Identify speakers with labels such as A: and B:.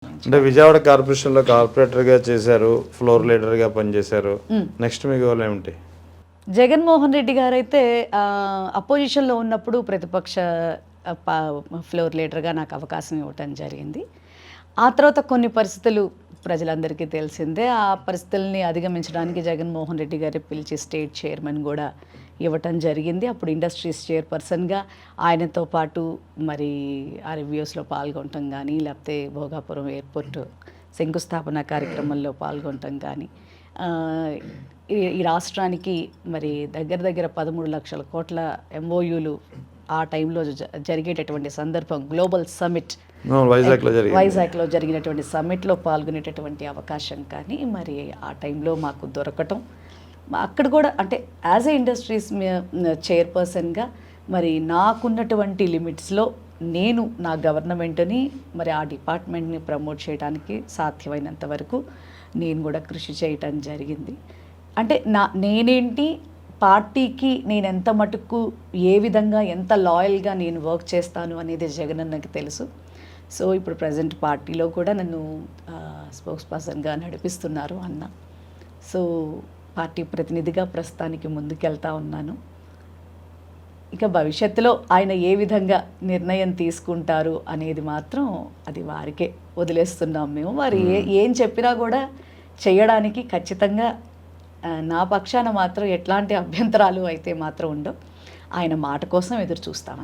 A: అంటే విజయవాడ కార్పొరేషన్లో కార్పొరేటర్గా చేశారు, ఫ్లోర్ లీడర్గా పనిచేశారు. నెక్స్ట్ మీ గోల్ ఏమిటి?
B: జగన్మోహన్ రెడ్డి గారైతే అపోజిషన్లో ఉన్నప్పుడు ప్రతిపక్ష ఫ్లోర్ లీడర్గా నాకు అవకాశం ఇవ్వటం జరిగింది. ఆ తర్వాత కొన్ని పరిస్థితులు ప్రజలందరికీ తెలిసిందే. ఆ పరిస్థితుల్ని అధిగమించడానికి జగన్మోహన్ రెడ్డి గారి పిలిచి స్టేట్ చైర్మన్ కూడా ఇవ్వటం జరిగింది. అప్పుడు ఇండస్ట్రీస్ చైర్పర్సన్గా ఆయనతో పాటు మరి ఆ రివ్యూస్లో పాల్గొనటం కానీ, లేకపోతే భోగాపురం ఎయిర్పోర్ట్ శంకుస్థాపన కార్యక్రమంలో పాల్గొనటం కానీ, ఈ రాష్ట్రానికి మరి దగ్గర 13 లక్షల కోట్ల ఎంఓయూలు ఆ టైంలో జరిగేటటువంటి సందర్భం, గ్లోబల్ సమ్మిట్ వైజాగ్లో జరిగినటువంటి సమ్మిట్లో పాల్గొనేటటువంటి అవకాశం కానీ మరి ఆ టైంలో మాకు దొరకటం, అక్కడ కూడా అంటే యాజ్ ఏ ఇండస్ట్రీస్ చైర్పర్సన్గా మరి నాకున్నటువంటి లిమిట్స్లో నేను నా గవర్నమెంట్ని మరి ఆ డిపార్ట్మెంట్ని ప్రమోట్ చేయడానికి సాధ్యమైనంత వరకు నేను కూడా కృషి చేయటం జరిగింది. అంటే నేనేంటి, పార్టీకి నేను ఎంత మటుకు ఏ విధంగా ఎంత లాయల్గా నేను వర్క్ చేస్తాను అనేది జగనన్నకి తెలుసు. సో ఇప్పుడు ప్రజెంట్ పార్టీలో కూడా నన్ను స్పోక్స్ పర్సన్గా నడిపిస్తున్నారు అన్న. సో పార్టీ ప్రతినిధిగా ప్రస్తుతానికి ముందుకెళ్తా ఉన్నాను. ఇక భవిష్యత్తులో ఆయన ఏ విధంగా నిర్ణయం తీసుకుంటారు అనేది మాత్రం అది వారికే వదిలేస్తున్నాం మేము. వారు ఏం చెప్పినా కూడా చేయడానికి ఖచ్చితంగా నా పక్షాన మాత్రం ఎట్లాంటి అభ్యంతరాలు అయితే మాత్రం ఉండవు. ఆయన మాట కోసం ఎదురు చూస్తామని.